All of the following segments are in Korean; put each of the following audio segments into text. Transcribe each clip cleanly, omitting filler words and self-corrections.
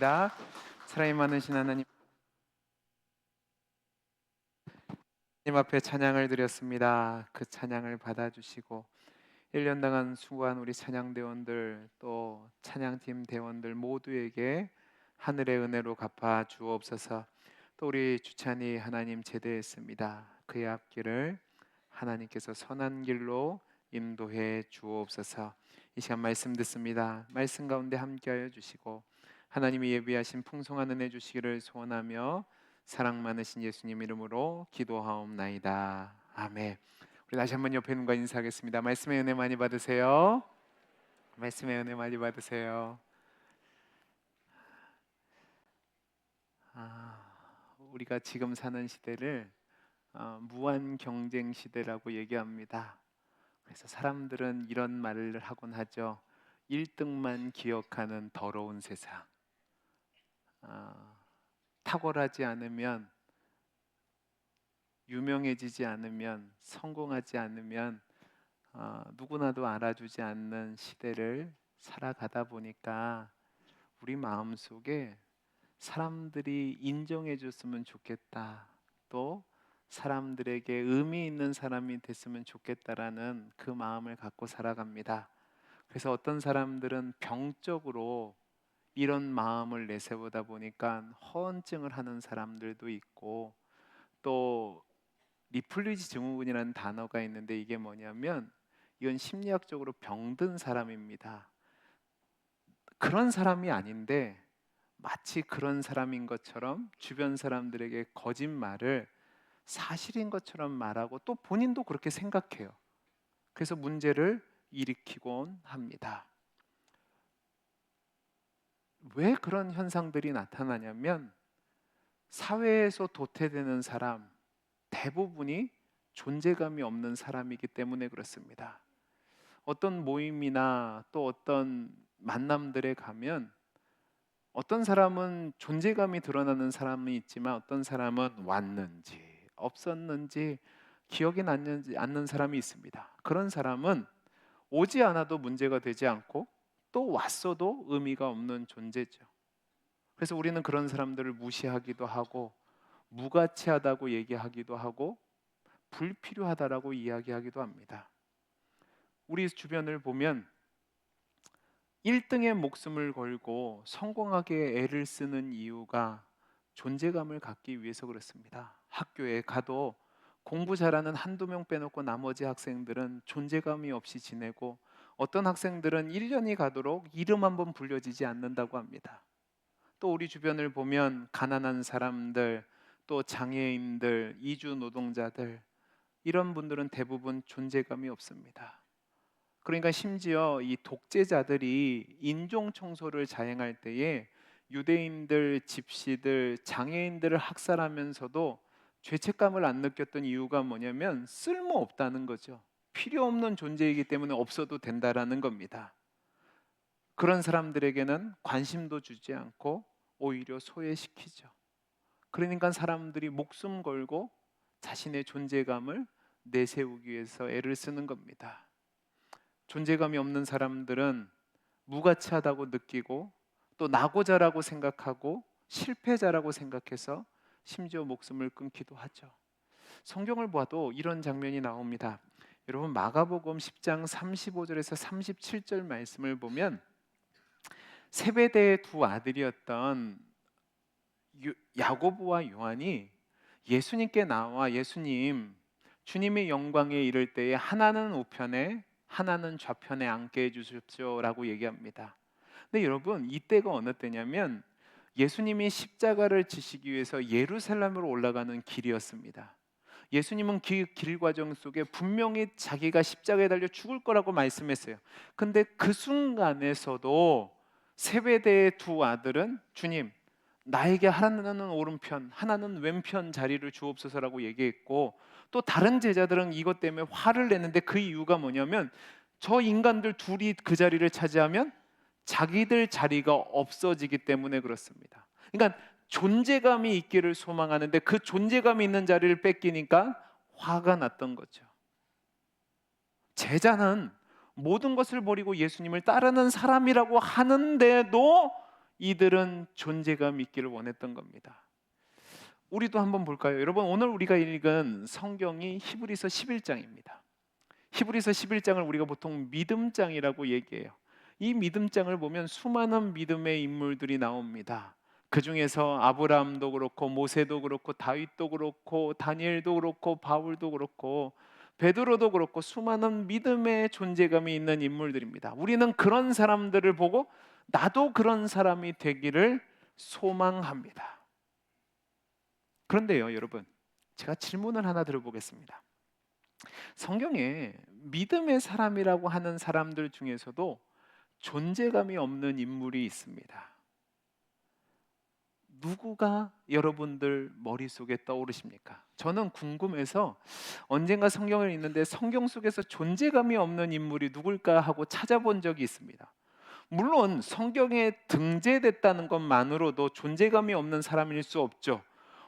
사랑이 많으신 하나님 앞에 찬양을 드렸습니다. 그 찬양을 받아주시고 1년 동안 수고한 우리 찬양대원들 또 찬양팀 대원들 모두에게 하늘의 은혜로 갚아 주옵소서. 또 우리 주찬이 하나님 제대했습니다. 그의 앞길을 하나님께서 선한 길로 인도해 주옵소서. 이 시간 말씀 듣습니다. 말씀 가운데 함께하여 주시고 하나님이 예비하신 풍성한 은혜 주시기를 소원하며 사랑 많으신 예수님 이름으로 기도하옵나이다. 아멘. 우리 다시 한번 옆에 있는 과 인사하겠습니다. 말씀의 은혜 많이 받으세요. 말씀의 은혜 많이 받으세요. 우리가 지금 사는 시대를 무한 경쟁 시대라고 얘기합니다. 그래서 사람들은 이런 말을 하곤 하죠. 1등만 기억하는 더러운 세상. 탁월하지 않으면, 유명해지지 않으면, 성공하지 않으면 누구나도 알아주지 않는 시대를 살아가다 보니까 우리 마음속에 사람들이 인정해 줬으면 좋겠다, 또 사람들에게 의미 있는 사람이 됐으면 좋겠다라는 그 마음을 갖고 살아갑니다. 그래서 어떤 사람들은 병적으로 이런 마음을 내세우다 보니까 허언증을 하는 사람들도 있고, 또 리플리지 증후군이라는 단어가 있는데 이게 뭐냐면 이건 심리학적으로 병든 사람입니다. 그런 사람이 아닌데 마치 그런 사람인 것처럼 주변 사람들에게 거짓말을 사실인 것처럼 말하고 또 본인도 그렇게 생각해요. 그래서 문제를 일으키곤 합니다. 왜 그런 현상들이 나타나냐면 사회에서 도태되는 사람 대부분이 존재감이 없는 사람이기 때문에 그렇습니다. 어떤 모임이나 또 어떤 만남들에 가면 어떤 사람은 존재감이 드러나는 사람이 있지만 어떤 사람은 왔는지 없었는지 기억이 나지 않는 사람이 있습니다. 그런 사람은 오지 않아도 문제가 되지 않고 또 왔어도 의미가 없는 존재죠. 그래서 우리는 그런 사람들을 무시하기도 하고 무가치하다고 얘기하기도 하고 불필요하다라고 이야기하기도 합니다. 우리 주변을 보면 1등의 목숨을 걸고 성공하게 애를 쓰는 이유가 존재감을 갖기 위해서 그렇습니다. 학교에 가도 공부 잘하는 한두 명 빼놓고 나머지 학생들은 존재감이 없이 지내고 어떤 학생들은 1년이 가도록 이름 한번 불려지지 않는다고 합니다. 또 우리 주변을 보면 가난한 사람들, 또 장애인들, 이주 노동자들, 이런 분들은 대부분 존재감이 없습니다. 그러니까 심지어 이 독재자들이 인종 청소를 자행할 때에 유대인들, 집시들, 장애인들을 학살하면서도 죄책감을 안 느꼈던 이유가 뭐냐면 쓸모없다는 거죠. 필요 없는 존재이기 때문에 없어도 된다라는 겁니다. 그런 사람들에게는 관심도 주지 않고 오히려 소외시키죠. 그러니까 사람들이 목숨 걸고 자신의 존재감을 내세우기 위해서 애를 쓰는 겁니다. 존재감이 없는 사람들은 무가치하다고 느끼고 또 나고자라고 생각하고 실패자라고 생각해서 심지어 목숨을 끊기도 하죠. 성경을 봐도 이런 장면이 나옵니다. 여러분 마가복음 10장 35절에서 37절 말씀을 보면 세베대의 두 아들이었던 야고보와 요한이 예수님께 나와 예수님, 주님의 영광에 이를 때에 하나는 우편에 하나는 좌편에 앉게 해주십시오라고 얘기합니다. 근데 여러분 이때가 어느 때냐면 예수님이 십자가를 지시기 위해서 예루살렘으로 올라가는 길이었습니다. 예수님은 길 과정 속에 분명히 자기가 십자가에 달려 죽을 거라고 말씀했어요. 근데 그 순간에서도 세베대의 두 아들은 주님, 나에게 하나는 오른편 하나는 왼편 자리를 주옵소서라고 얘기했고, 또 다른 제자들은 이것 때문에 화를 내는데 그 이유가 뭐냐면 저 인간들 둘이 그 자리를 차지하면 자기들 자리가 없어지기 때문에 그렇습니다. 그러니까 존재감이 있기를 소망하는데 그 존재감이 있는 자리를 뺏기니까 화가 났던 거죠. 제자는 모든 것을 버리고 예수님을 따르는 사람이라고 하는데도 이들은 존재감 있기를 원했던 겁니다. 우리도 한번 볼까요? 여러분, 오늘 우리가 읽은 성경이 히브리서 11장입니다. 히브리서 11장을 우리가 보통 믿음장이라고 얘기해요. 이 믿음장을 보면 수많은 믿음의 인물들이 나옵니다. 그 중에서 아브라함도 그렇고 모세도 그렇고 다윗도 그렇고 다니엘도 그렇고 바울도 그렇고 베드로도 그렇고 수많은 믿음의 존재감이 있는 인물들입니다. 우리는 그런 사람들을 보고 나도 그런 사람이 되기를 소망합니다. 그런데요, 여러분, 제가 질문을 하나 들어보겠습니다. 성경에 믿음의 사람이라고 하는 사람들 중에서도 존재감이 없는 인물이 있습니다. 누구가 여러분들 머릿속에 떠오르십니까? 저는 궁금해서 언젠가 성경을 읽는데 성경 속에서 존재감이 없는 인물이 누굴까 하고 찾아본 적이 있습니다. 물론 성경에 등재됐다는 것만으로도 존재감이 없는 사람일 수 없죠.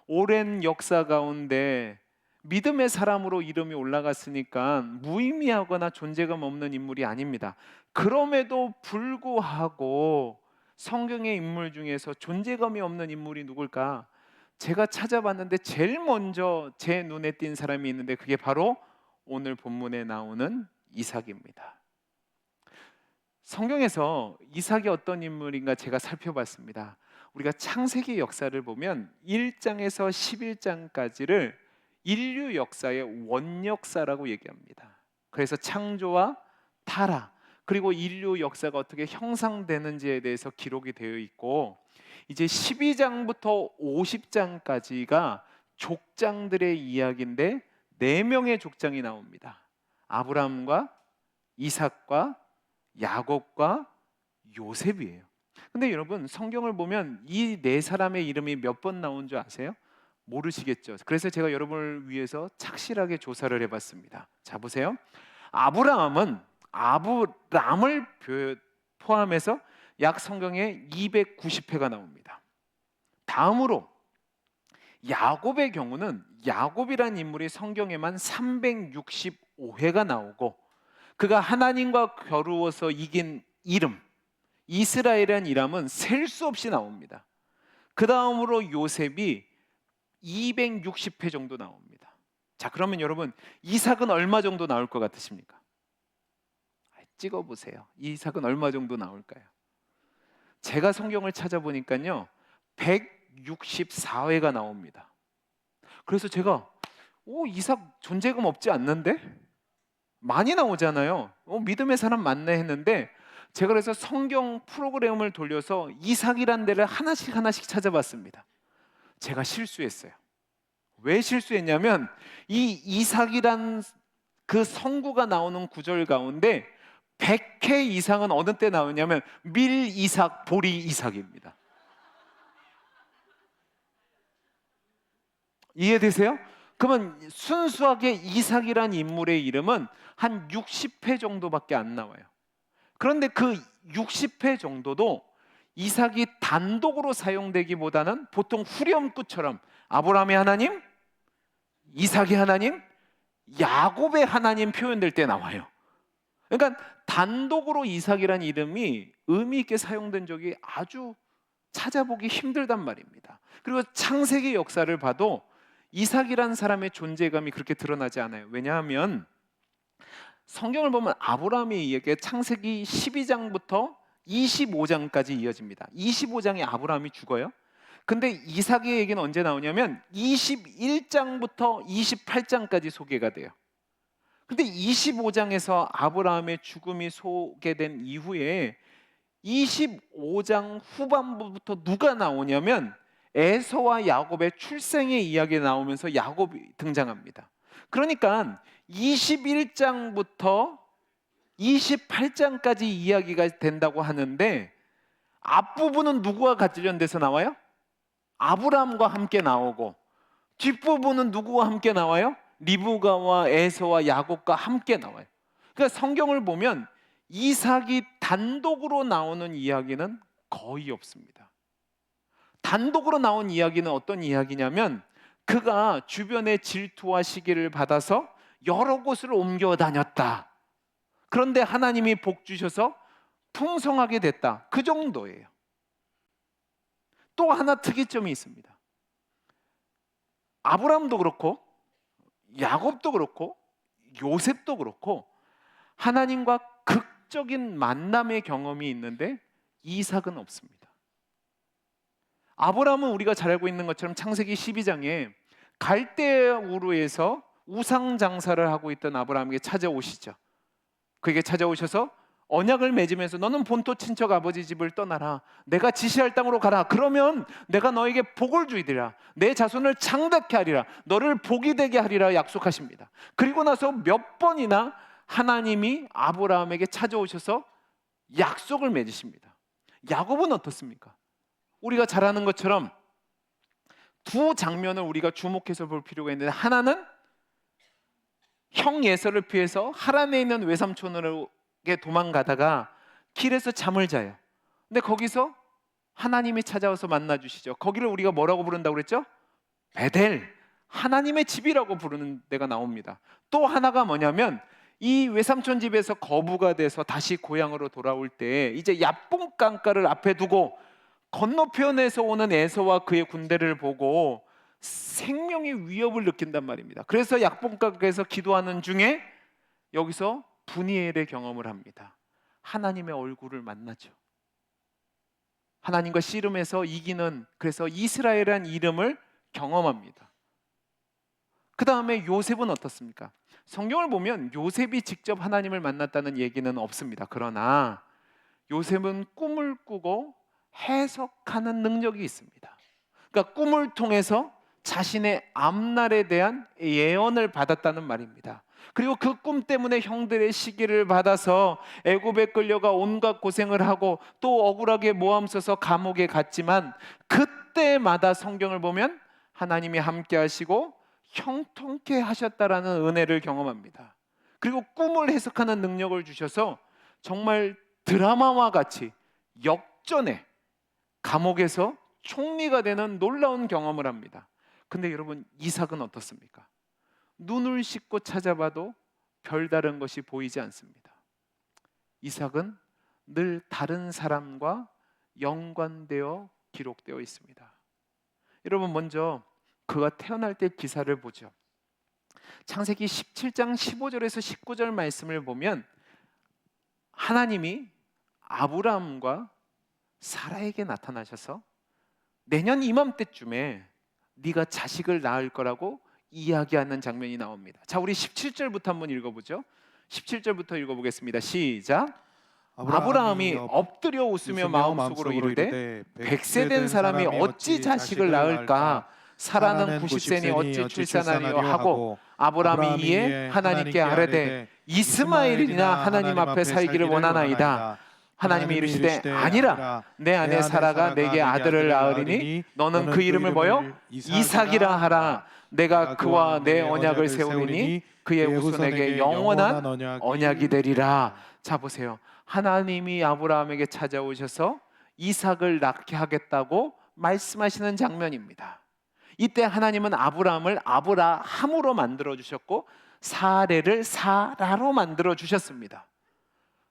오랜 역사 가운데 믿음의 사람으로 이름이 올라갔으니까 무의미하거나 존재감 없는 인물이 아닙니다. 그럼에도 불구하고 성경의 인물 중에서 존재감이 없는 인물이 누굴까? 제가 찾아봤는데 제일 먼저 제 눈에 띈 사람이 있는데 그게 바로 오늘 본문에 나오는 이삭입니다. 성경에서 이삭이 어떤 인물인가 제가 살펴봤습니다. 우리가 창세기 역사를 보면 1장에서 11장까지를 인류 역사의 원역사라고 얘기합니다. 그래서 창조와 타락, 그리고 인류 역사가 어떻게 형성되는지에 대해서 기록이 되어 있고, 이제 12장부터 50장까지가 족장들의 이야기인데 4명의 족장이 나옵니다. 아브라함과 이삭과 야곱과 요셉이에요. 근데 여러분, 성경을 보면 이 4사람의 이름이 몇 번 나온 줄 아세요? 모르시겠죠? 그래서 제가 여러분을 위해서 착실하게 조사를 해봤습니다. 자, 보세요. 아브라함을 포함해서 약 성경에 290회가 나옵니다. 다음으로 야곱의 경우는 야곱이라는 인물이 성경에만 365회가 나오고, 그가 하나님과 겨루어서 이긴 이름 이스라엘이라는 이름은 셀 수 없이 나옵니다. 그 다음으로 요셉이 260회 정도 나옵니다. 자, 그러면 여러분, 이삭은 얼마 정도 나올 것 같으십니까? 찍어보세요. 이삭은 얼마 정도 나올까요? 제가 성경을 찾아보니까요 164회가 나옵니다. 그래서 제가 이삭 존재감 없지 않는데? 많이 나오잖아요. 믿음의 사람 맞네 했는데, 제가 그래서 성경 프로그램을 돌려서 이삭이란 데를 하나씩 찾아봤습니다. 제가 실수했어요. 왜 실수했냐면 이 이삭이란 그 성구가 나오는 구절 가운데 100회 이상은 어느 때 나오냐면 밀 이삭, 보리 이삭입니다. 이해되세요? 그러면 순수하게 이삭이란 인물의 이름은 한 60회 정도밖에 안 나와요. 그런데 그 60회 정도도 이삭이 단독으로 사용되기보다는 보통 후렴구처럼 아브라함의 하나님, 이삭의 하나님, 야곱의 하나님 표현될 때 나와요. 그러니까 단독으로 이삭이라는 이름이 의미 있게 사용된 적이 아주 찾아보기 힘들단 말입니다. 그리고 창세기 역사를 봐도 이삭이라는 사람의 존재감이 그렇게 드러나지 않아요. 왜냐하면 성경을 보면 아브라함에게 창세기 12장부터 25장까지 이어집니다. 25장에 아브라함이 죽어요. 근데 이삭의 얘기는 언제 나오냐면 21장부터 28장까지 소개가 돼요. 근데 25장에서 아브라함의 죽음이 소개된 이후에 25장 후반부부터 누가 나오냐면 에서와 야곱의 출생의 이야기가 나오면서 야곱이 등장합니다. 그러니까 21장부터 28장까지 이야기가 된다고 하는데, 앞부분은 누구와 관련돼서 나와요? 아브라함과 함께 나오고, 뒷부분은 누구와 함께 나와요? 리브가와 에서와 야곱과 함께 나와요. 그러니까 성경을 보면 이삭이 단독으로 나오는 이야기는 거의 없습니다. 단독으로 나온 이야기는 어떤 이야기냐면, 그가 주변의 질투와 시기를 받아서 여러 곳을 옮겨 다녔다. 그런데 하나님이 복 주셔서 풍성하게 됐다. 그 정도예요. 또 하나 특이점이 있습니다. 아브라함도 그렇고 야곱도 그렇고 요셉도 그렇고 하나님과 극적인 만남의 경험이 있는데 이삭은 없습니다. 아브라함은 우리가 잘 알고 있는 것처럼 창세기 12장에 갈대아 우르에서 우상 장사를 하고 있던 아브라함에게 찾아오시죠. 그에게 찾아오셔서 언약을 맺으면서 너는 본토 친척 아버지 집을 떠나라. 내가 지시할 땅으로 가라. 그러면 내가 너에게 복을 주이리라. 내 자손을 창대케 하리라. 너를 복이 되게 하리라 약속하십니다. 그리고 나서 몇 번이나 하나님이 아브라함에게 찾아오셔서 약속을 맺으십니다. 야곱은 어떻습니까? 우리가 잘 아는 것처럼 두 장면을 우리가 주목해서 볼 필요가 있는데, 하나는 형 예서를 피해서 하란에 있는 외삼촌에게 도망가다가 길에서 잠을 자요. 근데 거기서 하나님이 찾아와서 만나 주시죠. 거기를 우리가 뭐라고 부른다고 그랬죠? 베델, 하나님의 집이라고 부르는 데가 나옵니다. 또 하나가 뭐냐면 이 외삼촌 집에서 거부가 돼서 다시 고향으로 돌아올 때 이제 야뽕 강가를 앞에 두고 건너편에서 오는 에서와 그의 군대를 보고 생명의 위협을 느낀단 말입니다. 그래서 약봉강가에서 기도하는 중에 여기서 분이엘의 경험을 합니다. 하나님의 얼굴을 만나죠. 하나님과 씨름해서 이기는, 그래서 이스라엘이라는 이름을 경험합니다. 그 다음에 요셉은 어떻습니까? 성경을 보면 요셉이 직접 하나님을 만났다는 얘기는 없습니다. 그러나 요셉은 꿈을 꾸고 해석하는 능력이 있습니다. 그러니까 꿈을 통해서 자신의 앞날에 대한 예언을 받았다는 말입니다. 그리고 그 꿈 때문에 형들의 시기를 받아서 애굽에 끌려가 온갖 고생을 하고 또 억울하게 모함 써서 감옥에 갔지만 그때마다 성경을 보면 하나님이 함께 하시고 형통케 하셨다라는 은혜를 경험합니다. 그리고 꿈을 해석하는 능력을 주셔서 정말 드라마와 같이 역전에 감옥에서 총리가 되는 놀라운 경험을 합니다. 근데 여러분, 이삭은 어떻습니까? 눈을 씻고 찾아봐도 별다른 것이 보이지 않습니다. 이삭은 늘 다른 사람과 연관되어 기록되어 있습니다. 여러분, 먼저 그가 태어날 때 기사를 보죠. 창세기 17장 15절에서 19절 말씀을 보면 하나님이 아브라함과 사라에게 나타나셔서 내년 이맘때쯤에 네가 자식을 낳을 거라고 이야기하는 장면이 나옵니다. 자, 우리 17절부터 한번 읽어보죠. 17절부터 읽어보겠습니다. 시작. 아브라함이 엎드려 웃으며 마음속으로 이르되 100세 된 사람이 어찌 자식을 낳을까? 사라는 90세니 어찌 출산하리요 하고 아브라함이 이에 하나님께 아뢰되 이스마엘이나 하나님 앞에 살기를 원하나이다. 하나님이 이르시되 아니라 내 아내 사라가 내게 아들을 낳으리니 너는 그 이름을 뭐요? 이삭이라 하라. 내가 그와 내 언약을 세우리니 그의 후손에게 영원한 언약이 되리라. 자, 보세요. 하나님이 아브라함에게 찾아오셔서 이삭을 낳게 하겠다고 말씀하시는 장면입니다. 이때 하나님은 아브라함을 아브라함으로 만들어 주셨고 사레를 사라로 만들어 주셨습니다.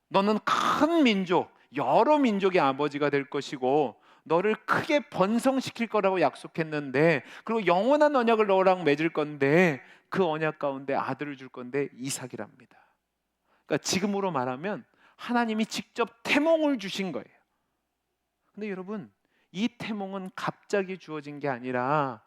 너는 큰 민족, 여러 민족의 아버지가 될 것이고 너를 크게 번성시킬 거라고 약속했는데, 그리고 영원한 언약을 너랑 맺을 건데 그 언약 가운데 아들을 줄 건데 이삭이랍니다. 그러니까 지금으로 말하면 하나님이 직접 태몽을 주신 거예요. 근데 여러분, 이 태몽은 갑자기 주어진 게 아니라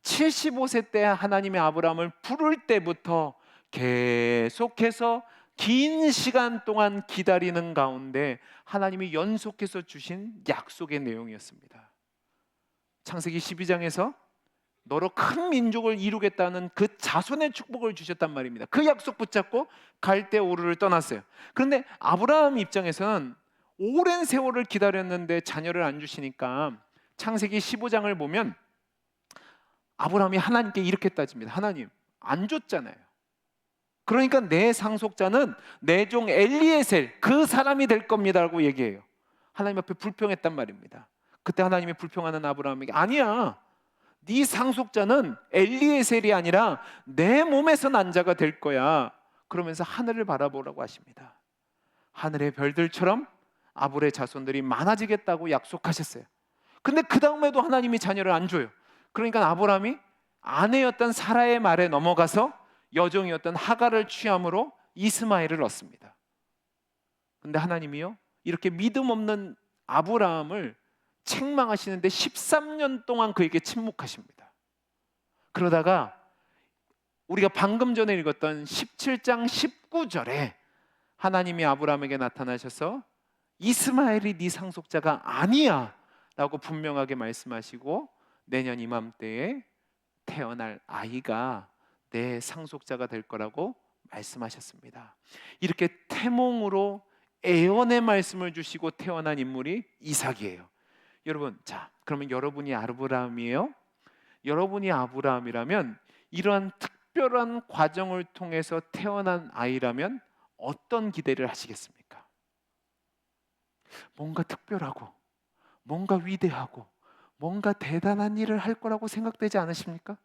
75세 때 하나님이 아브라함을 부를 때부터 계속해서 긴 시간 동안 기다리는 가운데 하나님이 연속해서 주신 약속의 내용이었습니다. 창세기 12장에서 너로 큰 민족을 이루겠다는 그 자손의 축복을 주셨단 말입니다. 그 약속 붙잡고 갈대아 우르를 떠났어요. 그런데 아브라함 입장에서는 오랜 세월을 기다렸는데 자녀를 안 주시니까 창세기 15장을 보면 아브라함이 하나님께 이렇게 따집니다. 하나님, 안 줬잖아요. 그러니까 내 상속자는 내 종 엘리에셀, 그 사람이 될 겁니다라고 얘기해요. 하나님 앞에 불평했단 말입니다. 그때 하나님이 불평하는 아브라함에게 아니야, 네 상속자는 엘리에셀이 아니라 내 몸에서 난 자가 될 거야. 그러면서 하늘을 바라보라고 하십니다. 하늘의 별들처럼 아브라함의 자손들이 많아지겠다고 약속하셨어요. 근데 그 다음에도 하나님이 자녀를 안 줘요. 그러니까 아브라함이 아내였던 사라의 말에 넘어가서 여종이었던 하갈을 취함으로 이스마엘을 얻습니다. 근데 하나님이요, 이렇게 믿음 없는 아브라함을 책망하시는데 13년 동안 그에게 침묵하십니다. 그러다가 우리가 방금 전에 읽었던 17장 19절에 하나님이 아브라함에게 나타나셔서 이스마엘이 네 상속자가 아니야 라고 분명하게 말씀하시고, 내년 이맘때에 태어날 아이가 내 상속자가 될 거라고 말씀하셨습니다. 이렇게 태몽으로 애언의 말씀을 주시고 태어난 인물이 이삭이에요. 여러분, 자, 그러면 여러분이 아브라함이에요? 여러분이 아브라함이라면, 이러한 특별한 과정을 통해서 태어난 아이라면 어떤 기대를 하시겠습니까? 뭔가 특별하고, 뭔가 위대하고, 뭔가 대단한 일을 할 거라고 생각되지 않으십니까?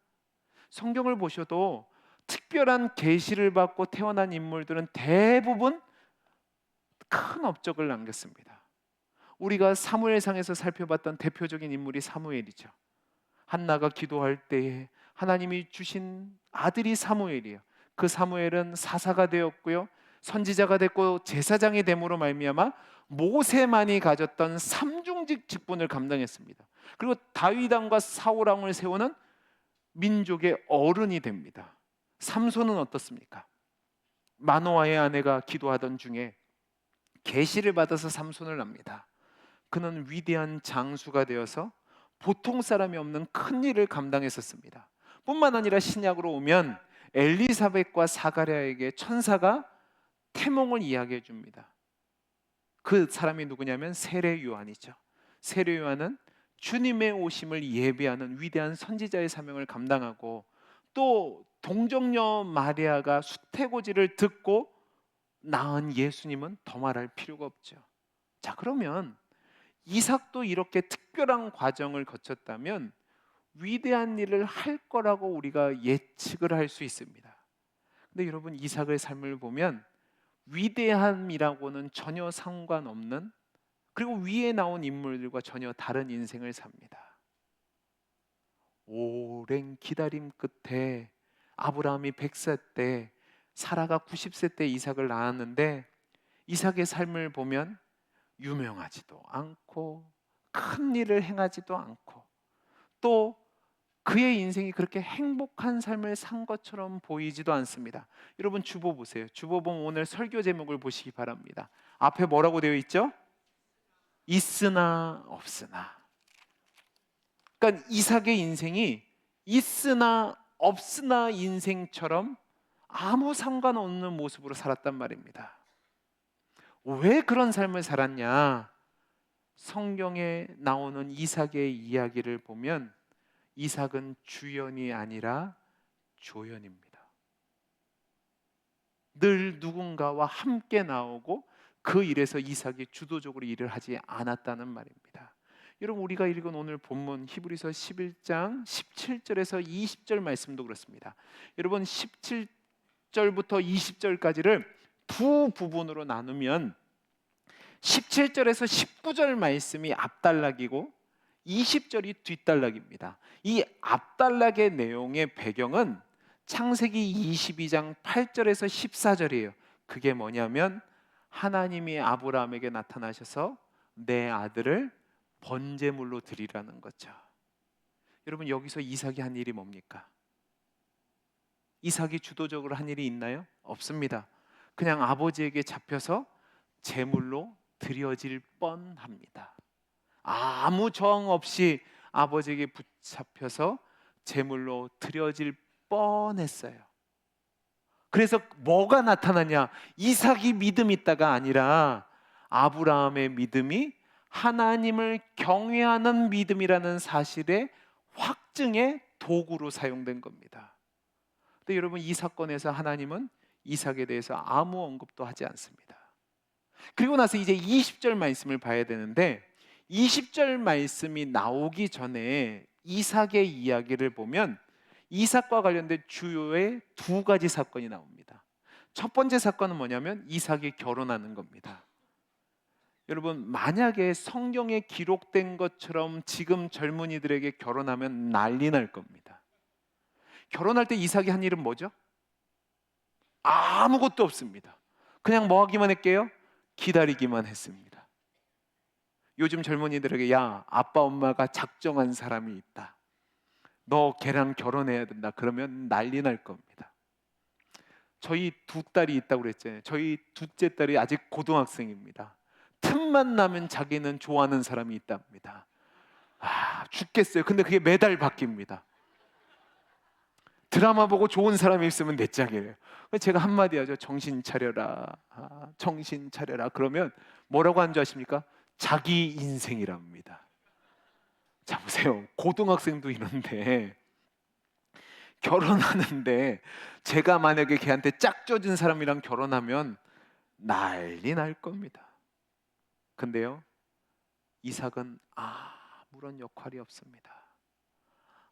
성경을 보셔도 특별한 계시를 받고 태어난 인물들은 대부분 큰 업적을 남겼습니다. 우리가 사무엘상에서 살펴봤던 대표적인 인물이 사무엘이죠. 한나가 기도할 때에 하나님이 주신 아들이 사무엘이에요. 그 사무엘은 사사가 되었고요, 선지자가 됐고 제사장이 됨으로 말미암아 모세만이 가졌던 삼중직 직분을 감당했습니다. 그리고 다윗 왕과 사울 왕을 세우는 민족의 어른이 됩니다. 삼손은 어떻습니까? 마노아의 아내가 기도하던 중에 계시를 받아서 삼손을 낳습니다. 그는 위대한 장수가 되어서 보통 사람이 없는 큰 일을 감당했었습니다. 뿐만 아니라 신약으로 오면 엘리사벳과 사가랴에게 천사가 태몽을 이야기해 줍니다. 그 사람이 누구냐면 세례 요한이죠. 세례 요한은 주님의 오심을 예비하는 위대한 선지자의 사명을 감당하고, 또 동정녀 마리아가 수태고지를 듣고 낳은 예수님은 더 말할 필요가 없죠. 자, 그러면 이삭도 이렇게 특별한 과정을 거쳤다면 위대한 일을 할 거라고 우리가 예측을 할 수 있습니다. 근데 여러분, 이삭의 삶을 보면 위대함이라고는 전혀 상관없는, 그리고 위에 나온 인물들과 전혀 다른 인생을 삽니다. 오랜 기다림 끝에 아브라함이 100세 때, 사라가 90세 때 이삭을 낳았는데, 이삭의 삶을 보면 유명하지도 않고 큰 일을 행하지도 않고, 또 그의 인생이 그렇게 행복한 삶을 산 것처럼 보이지도 않습니다. 여러분, 주보 보세요. 주보 보면 오늘 설교 제목을 보시기 바랍니다. 앞에 뭐라고 되어 있죠? 있으나 없으나. 그러니까 이삭의 인생이 있으나 없으나 인생처럼 아무 상관없는 모습으로 살았단 말입니다. 왜 그런 삶을 살았냐? 성경에 나오는 이삭의 이야기를 보면 이삭은 주연이 아니라 조연입니다. 늘 누군가와 함께 나오고 그 일에서 이삭이 주도적으로 일을 하지 않았다는 말입니다. 여러분, 우리가 읽은 오늘 본문 히브리서 11장 17절에서 20절 말씀도 그렇습니다. 여러분, 17절부터 20절까지를 두 부분으로 나누면 17절에서 19절 말씀이 앞단락이고 20절이 뒷단락입니다. 이 앞단락의 내용의 배경은 창세기 22장 8절에서 14절이에요. 그게 뭐냐면 하나님이 아브라함에게 나타나셔서 내 아들을 번제물로 드리라는 거죠. 여러분, 여기서 이삭이 한 일이 뭡니까? 이삭이 주도적으로 한 일이 있나요? 없습니다. 그냥 아버지에게 잡혀서 제물로 드려질 뻔합니다. 아무 저항 없이 아버지에게 붙잡혀서 제물로 드려질 뻔했어요. 그래서 뭐가 나타나냐? 이삭이 믿음 있다가 아니라 아브라함의 믿음이 하나님을 경외하는 믿음이라는 사실의 확증의 도구로 사용된 겁니다. 근데 여러분, 이 사건에서 하나님은 이삭에 대해서 아무 언급도 하지 않습니다. 그리고 나서 이제 20절 말씀을 봐야 되는데, 20절 말씀이 나오기 전에 이삭의 이야기를 보면 이삭과 관련된 주요의 두 가지 사건이 나옵니다. 첫 번째 사건은 뭐냐면 이삭이 결혼하는 겁니다. 여러분, 만약에 성경에 기록된 것처럼 지금 젊은이들에게 결혼하면 난리 날 겁니다. 결혼할 때 이삭이 한 일은 뭐죠? 아무것도 없습니다. 그냥 뭐 하기만 했게요? 기다리기만 했습니다. 요즘 젊은이들에게 야, 아빠 엄마가 작정한 사람이 있다, 너 걔랑 결혼해야 된다, 그러면 난리 날 겁니다. 저희 두 딸이 있다고 그랬잖아요. 저희 둘째 딸이 아직 고등학생입니다. 틈만 나면 자기는 좋아하는 사람이 있답니다. 죽겠어요. 근데 그게 매달 바뀝니다. 드라마 보고 좋은 사람이 있으면 내 짝이래요. 제가 한마디 하죠. 정신 차려라. 정신 차려라. 그러면 뭐라고 하는 줄 아십니까? 자기 인생이랍니다. 자, 보세요. 고등학생도 이런데 결혼하는데 제가 만약에 걔한테 짝져진 사람이랑 결혼하면 난리 날 겁니다. 근데요, 이삭은 아무런 역할이 없습니다.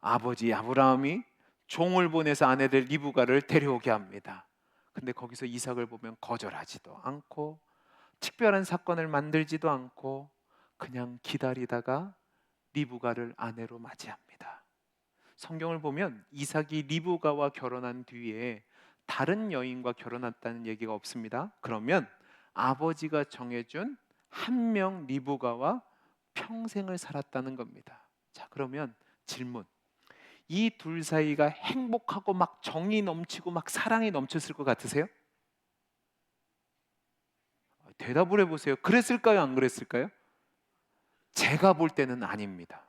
아버지 아브라함이 종을 보내서 아내들 리브가를 데려오게 합니다. 근데 거기서 이삭을 보면 거절하지도 않고 특별한 사건을 만들지도 않고 그냥 기다리다가 리브가를 아내로 맞이합니다. 성경을 보면 이삭이 리브가와 결혼한 뒤에 다른 여인과 결혼했다는 얘기가 없습니다. 그러면 아버지가 정해준 한 명 리브가와 평생을 살았다는 겁니다. 자, 그러면 질문. 이 둘 사이가 행복하고 막 정이 넘치고 막 사랑이 넘쳤을 것 같으세요? 대답을 해보세요. 그랬을까요? 안 그랬을까요? 제가 볼 때는 아닙니다.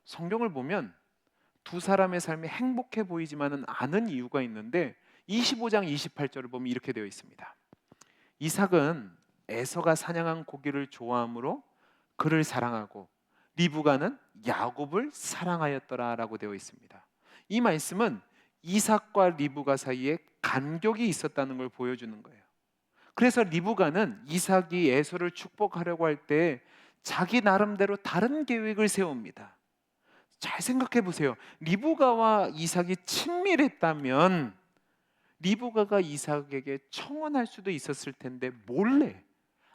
성경을 보면 두 사람의 삶이 행복해 보이지만은 않은 이유가 있는데 25장 28절을 보면 이렇게 되어 있습니다. 이삭은 에서가 사냥한 고기를 좋아하므로 그를 사랑하고 리브가는 야곱을 사랑하였더라라고 되어 있습니다. 이 말씀은 이삭과 리브가 사이에 간격이 있었다는 걸 보여주는 거예요. 그래서 리브가는 이삭이 에서를 축복하려고 할 때 자기 나름대로 다른 계획을 세웁니다. 잘 생각해 보세요. 리브가와 이삭이 친밀했다면 리브가가 이삭에게 청혼할 수도 있었을 텐데 몰래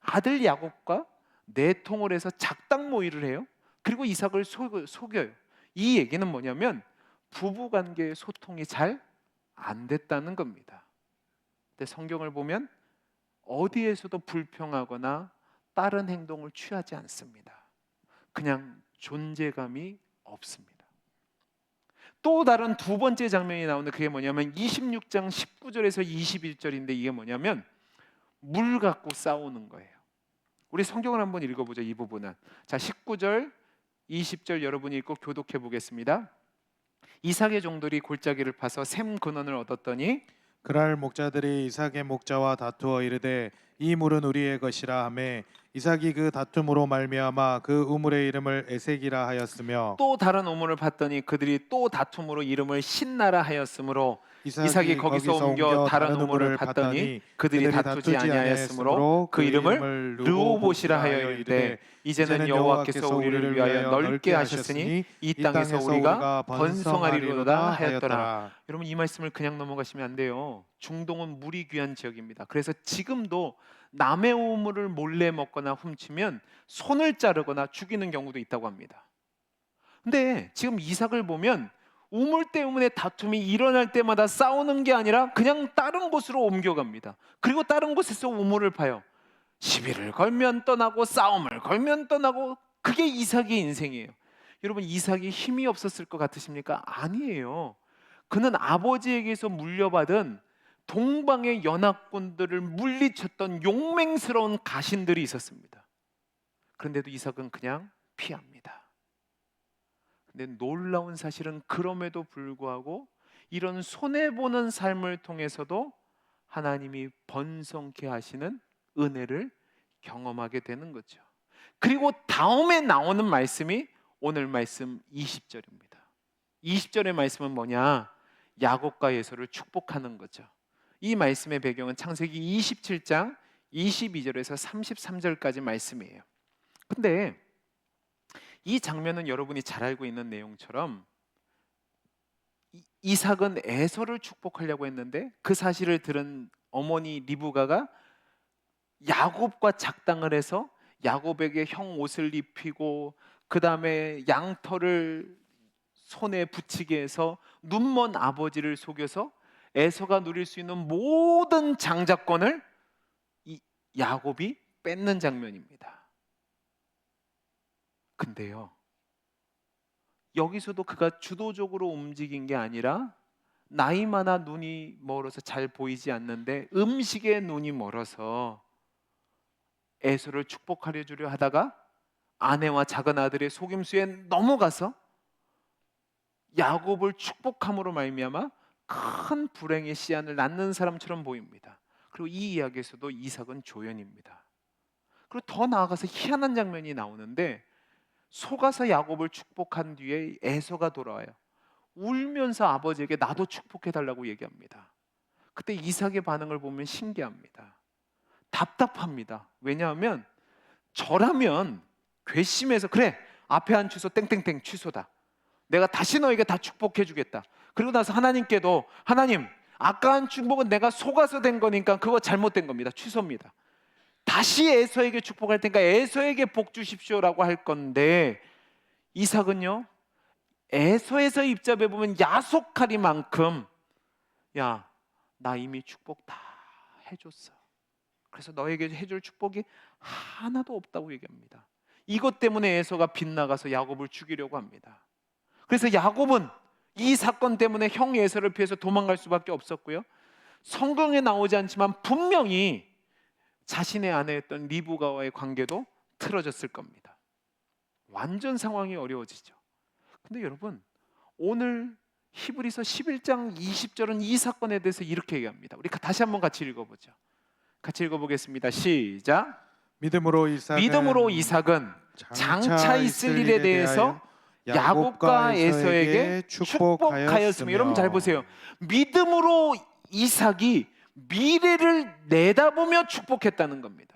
아들 야곱과 내통을 해서 작당 모의를 해요. 그리고 이삭을 속여요. 이 얘기는 뭐냐면 부부관계의 소통이 잘 안 됐다는 겁니다. 근데 성경을 보면 어디에서도 불평하거나 다른 행동을 취하지 않습니다. 그냥 존재감이 없습니다. 또 다른 두 번째 장면이 나오는데 그게 뭐냐면 26장 19절에서 21절인데 이게 뭐냐면 물 갖고 싸우는 거예요. 우리 성경을 한번 읽어보죠. 이 부분은. 자, 19절 20절 여러분이 읽고 교독해 보겠습니다. 이삭의 종들이 골짜기를 파서 샘 근원을 얻었더니 그날 목자들이 이삭의 목자와 다투어 이르되 이 물은 우리의 것이라 하매 이삭이 그 다툼으로 말미암아 그 우물의 이름을 에색이라 하였으며 또 다른 우물을 봤더니 그들이 또 다툼으로 이름을 신나라 하였으므로 이삭이 이삭이 거기서 거기서 옮겨 옮겨 다른 다른 우물을 우물을 봤더니 봤더니 그들이 다투지 아니하였으므로 그 이름을 르호봇이라 하여 이르되 이제는 여호와께서 우리를 위하여 넓게 하셨으니 이 땅에서 우리가 번성하리로다 하였더라. 여러분, 이 말씀을 그냥 넘어가시면 안 돼요. 중동은 물이 귀한 지역입니다. 그래서 지금도 남의 우물을 몰래 먹거나 훔치면 손을 자르거나 죽이는 경우도 있다고 합니다. 근데 지금 이삭을 보면 우물 때문에 다툼이 일어날 때마다 싸우는 게 아니라 그냥 다른 곳으로 옮겨갑니다. 그리고 다른 곳에서 우물을 파요. 시비를 걸면 떠나고 싸움을 걸면 떠나고, 그게 이삭의 인생이에요. 여러분, 이삭이 힘이 없었을 것 같으십니까? 아니에요. 그는 아버지에게서 물려받은 동방의 연합군들을 물리쳤던 용맹스러운 가신들이 있었습니다. 그런데도 이삭은 그냥 피합니다. 근데 놀라운 사실은 그럼에도 불구하고 이런 손해보는 삶을 통해서도 하나님이 번성케 하시는 은혜를 경험하게 되는 거죠. 그리고 다음에 나오는 말씀이 오늘 말씀 20절입니다. 20절의 말씀은 뭐냐? 야곱과 에서를 축복하는 거죠. 이 말씀의 배경은 창세기 27장 22절에서 33절까지 말씀이에요. 근데 이 장면은 여러분이 잘 알고 있는 내용처럼 이삭은 에서를 축복하려고 했는데 그 사실을 들은 어머니 리브가가 야곱과 작당을 해서 야곱에게 형 옷을 입히고 그 다음에 양털을 손에 붙이게 해서 눈먼 아버지를 속여서 에서가 누릴 수 있는 모든 장자권을 이 야곱이 뺏는 장면입니다. 근데요, 여기서도 그가 주도적으로 움직인 게 아니라 나이 많아 눈이 멀어서 잘 보이지 않는데 음식에 눈이 멀어서 에서를 축복하려 주려 하다가 아내와 작은 아들의 속임수에 넘어가서 야곱을 축복함으로 말미암아 큰 불행의 씨앗을 낳는 사람처럼 보입니다. 그리고 이 이야기에서도 이삭은 조연입니다. 그리고 더 나아가서 희한한 장면이 나오는데 속아서 야곱을 축복한 뒤에 에서가 돌아와요. 울면서 아버지에게 나도 축복해 달라고 얘기합니다. 그때 이삭의 반응을 보면 신기합니다. 답답합니다. 왜냐하면 저라면 괘씸해서 그래 앞에 한 취소 땡땡땡 취소다. 내가 다시 너에게 다 축복해 주겠다. 그리고 나서 하나님께도 하나님 아까 한 축복은 내가 속아서 된 거니까 그거 잘못된 겁니다. 취소입니다. 다시 에서에게 축복할 테니까 에서에게 복 주십시오라고 할 건데 이삭은요 에서에서 입장해 보면 야속하리만큼 야 나 이미 축복 다 해줬어. 그래서 너에게 해줄 축복이 하나도 없다고 얘기합니다. 이것 때문에 에서가 빗나가서 야곱을 죽이려고 합니다. 그래서 야곱은 이 사건 때문에 형 에서를 피해서 도망갈 수밖에 없었고요. 성경에 나오지 않지만 분명히 자신의 아내였던 리브가와의 관계도 틀어졌을 겁니다. 완전 상황이 어려워지죠. 근데 여러분 오늘 히브리서 11장 20절은 이 사건에 대해서 이렇게 얘기합니다. 우리 다시 한번 같이 읽어보죠. 같이 읽어보겠습니다. 시작. 믿음으로 이삭은 장차 있을 일에 대해서 야곱과 에서에게 축복하였으며 여러분 잘 보세요. 믿음으로 이삭이 미래를 내다보며 축복했다는 겁니다.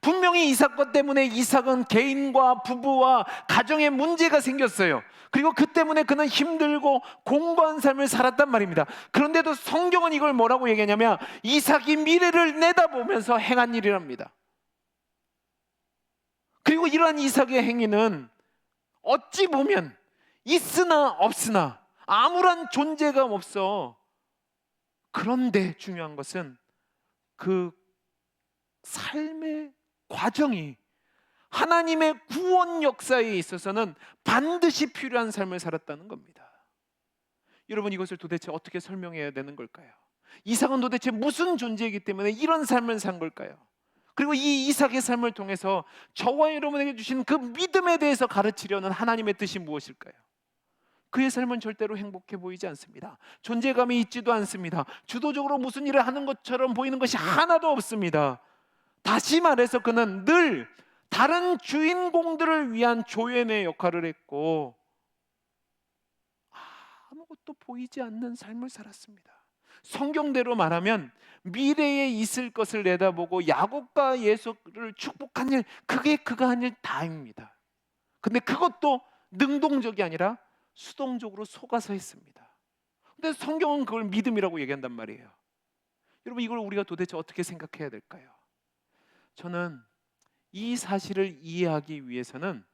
분명히 이 사건 때문에 이삭은 개인과 부부와 가정에 문제가 생겼어요. 그리고 그 때문에 그는 힘들고 공고한 삶을 살았단 말입니다. 그런데도 성경은 이걸 뭐라고 얘기하냐면 이삭이 미래를 내다보면서 행한 일이랍니다. 그리고 이러한 이삭의 행위는 어찌 보면 있으나 없으나 아무런 존재감 없어. 그런데 중요한 것은 그 삶의 과정이 하나님의 구원 역사에 있어서는 반드시 필요한 삶을 살았다는 겁니다. 여러분 이것을 도대체 어떻게 설명해야 되는 걸까요? 이삭은 도대체 무슨 존재이기 때문에 이런 삶을 산 걸까요? 그리고 이 이삭의 삶을 통해서 저와 여러분에게 주신 그 믿음에 대해서 가르치려는 하나님의 뜻이 무엇일까요? 그의 삶은 절대로 행복해 보이지 않습니다. 존재감이 있지도 않습니다. 주도적으로 무슨 일을 하는 것처럼 보이는 것이 하나도 없습니다. 다시 말해서 그는 늘 다른 주인공들을 위한 조연의 역할을 했고 아무것도 보이지 않는 삶을 살았습니다. 성경대로 말하면 미래에 있을 것을 내다보고 야곱과 예수를 축복한 일, 그게 그가 한 일 다입니다. 근데 그것도 능동적이 아니라 수동적으로 속아서 했습니다. 근데 성경은 그걸 믿음이라고 얘기한단 말이에요. 여러분 이걸 우리가 도대체 어떻게 생각해야 될까요? 저는 이 사실을 이해하기 위해서는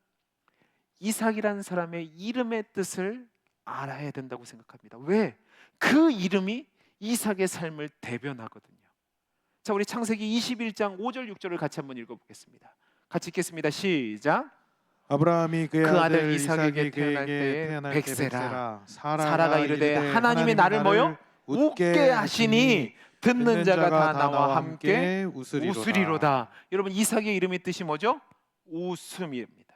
이삭이라는 사람의 이름의 뜻을 알아야 된다고 생각합니다. 왜? 그 이름이 이삭의 삶을 대변하거든요. 자, 우리 창세기 21장 5절 6절을 같이 한번 읽어보겠습니다. 같이 읽겠습니다. 시작. 아브라함이 그 아들 이삭에게 태어날 때에 백세라 사라가 이르되 하나님이 나를 뭐요? 웃게 하시니 듣는 자가 다 나와 함께 웃으리로다. 여러분 이삭의 이름의 뜻이 뭐죠? 웃음입니다.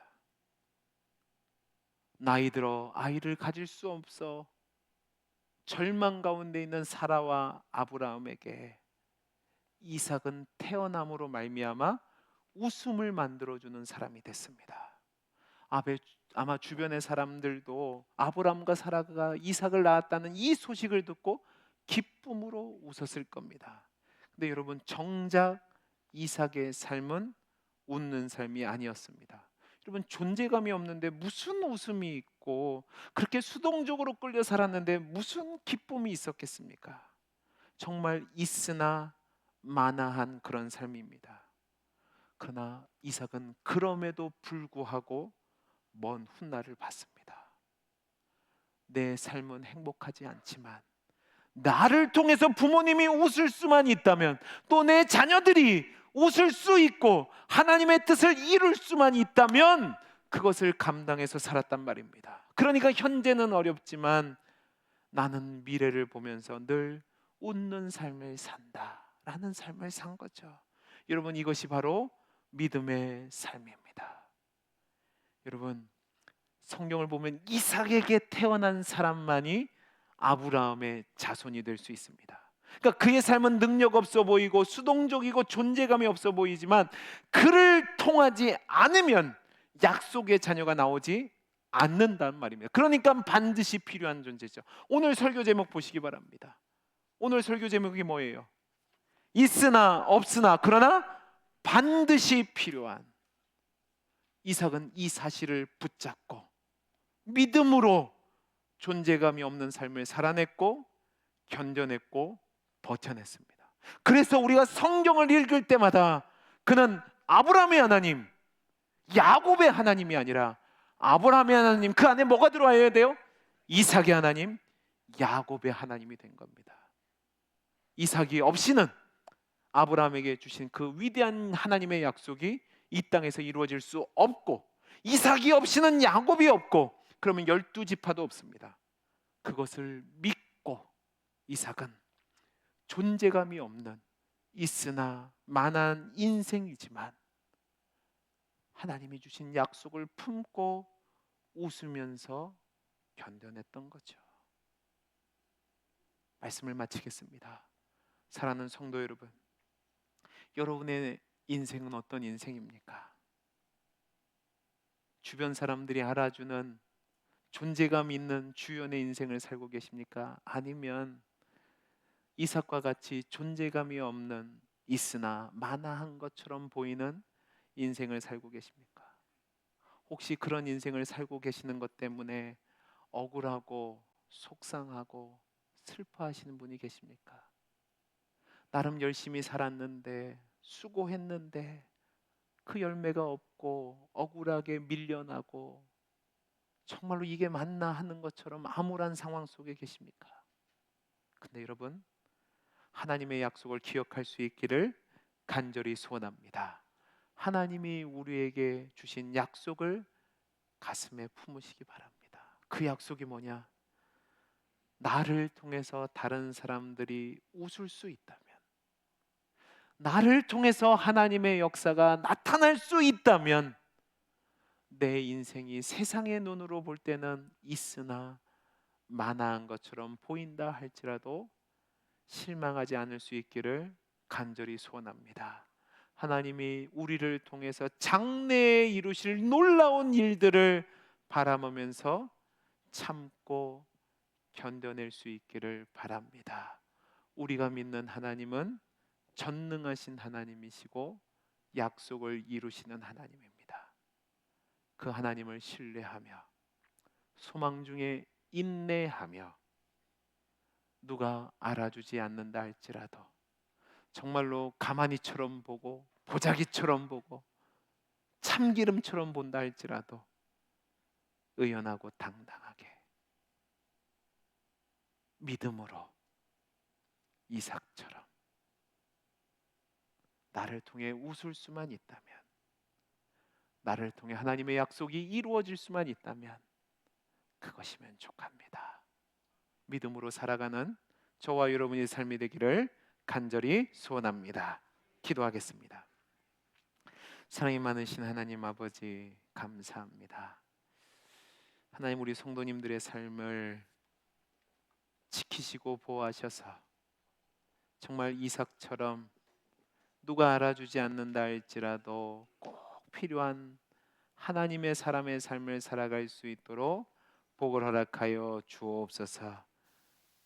나이 들어 아이를 가질 수 없어 절망 가운데 있는 사라와 아브라함에게 이삭은 태어남으로 말미암아 웃음을 만들어주는 사람이 됐습니다. 아마 주변의 사람들도 아브라함과 사라가 이삭을 낳았다는 이 소식을 듣고 기쁨으로 웃었을 겁니다. 근데 여러분 정작 이삭의 삶은 웃는 삶이 아니었습니다. 여러분 존재감이 없는데 무슨 웃음이 있고 그렇게 수동적으로 끌려 살았는데 무슨 기쁨이 있었겠습니까? 정말 있으나 마나한 그런 삶입니다. 그러나 이삭은 그럼에도 불구하고 먼 훗날을 봤습니다. 내 삶은 행복하지 않지만 나를 통해서 부모님이 웃을 수만 있다면, 또 내 자녀들이 웃을 수 있고 하나님의 뜻을 이룰 수만 있다면 그것을 감당해서 살았단 말입니다. 그러니까 현재는 어렵지만 나는 미래를 보면서 늘 웃는 삶을 산다라는 삶을 산 거죠. 여러분, 이것이 바로 믿음의 삶입니다. 여러분, 성경을 보면 이삭에게 태어난 사람만이 아브라함의 자손이 될 수 있습니다. 그러니까 그의 삶은 능력 없어 보이고 수동적이고 존재감이 없어 보이지만 그를 통하지 않으면 약속의 자녀가 나오지 않는단 말입니다. 그러니까 반드시 필요한 존재죠. 오늘 설교 제목 보시기 바랍니다. 오늘 설교 제목이 뭐예요? 있으나 없으나 그러나 반드시 필요한. 이삭은 이 사실을 붙잡고 믿음으로 존재감이 없는 삶을 살아냈고 견뎌냈고 버텨냈습니다. 그래서 우리가 성경을 읽을 때마다 그는 아브라함의 하나님, 야곱의 하나님이 아니라 아브라함의 하나님, 그 안에 뭐가 들어와야 돼요? 이삭의 하나님, 야곱의 하나님이 된 겁니다. 이삭이 없이는 아브라함에게 주신 그 위대한 하나님의 약속이 이 땅에서 이루어질 수 없고, 이삭이 없이는 야곱이 없고, 그러면 12지파도 없습니다. 그것을 믿고 이삭은 존재감이 없는 있으나 만한 인생이지만 하나님이 주신 약속을 품고 웃으면서 견뎌냈던 거죠. 말씀을 마치겠습니다. 사랑하는 성도 여러분, 여러분의 인생은 어떤 인생입니까? 주변 사람들이 알아주는 존재감 있는 주연의 인생을 살고 계십니까? 아니면 이삭과 같이 존재감이 없는 있으나 마나한 것처럼 보이는 인생을 살고 계십니까? 혹시 그런 인생을 살고 계시는 것 때문에 억울하고 속상하고 슬퍼하시는 분이 계십니까? 나름 열심히 살았는데, 수고했는데 그 열매가 없고 억울하게 밀려나고 정말로 이게 맞나 하는 것처럼 암울한 상황 속에 계십니까? 근데 여러분, 하나님의 약속을 기억할 수 있기를 간절히 소원합니다. 하나님이 우리에게 주신 약속을 가슴에 품으시기 바랍니다. 그 약속이 뭐냐? 나를 통해서 다른 사람들이 웃을 수 있다면, 나를 통해서 하나님의 역사가 나타날 수 있다면, 내 인생이 세상의 눈으로 볼 때는 있으나 마나한 것처럼 보인다 할지라도 실망하지 않을 수 있기를 간절히 소원합니다. 하나님이 우리를 통해서 장래에 이루실 놀라운 일들을 바라보면서 참고 견뎌낼 수 있기를 바랍니다. 우리가 믿는 하나님은 전능하신 하나님이시고 약속을 이루시는 하나님입니다. 그 하나님을 신뢰하며 소망 중에 인내하며 누가 알아주지 않는다 할지라도 정말로 가만히처럼 보고 보자기처럼 보고 참기름처럼 본다 할지라도 의연하고 당당하게 믿음으로 이삭처럼 나를 통해 웃을 수만 있다면, 나를 통해 하나님의 약속이 이루어질 수만 있다면 그것이면 족합니다. 믿음으로 살아가는 저와 여러분의 삶이 되기를 간절히 소원합니다. 기도하겠습니다. 사랑이 많으신 하나님 아버지, 감사합니다. 하나님, 우리 성도님들의 삶을 지키시고 보호하셔서 정말 이삭처럼 누가 알아주지 않는다 할지라도 꼭 필요한 하나님의 사람의 삶을 살아갈 수 있도록 복을 허락하여 주옵소서.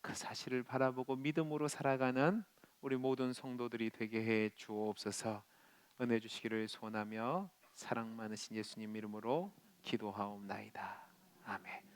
그 사실을 바라보고 믿음으로 살아가는 우리 모든 성도들이 되게 해 주옵소서. 은혜 주시기를 소원하며 사랑 많으신 예수님 이름으로 기도하옵나이다. 아멘.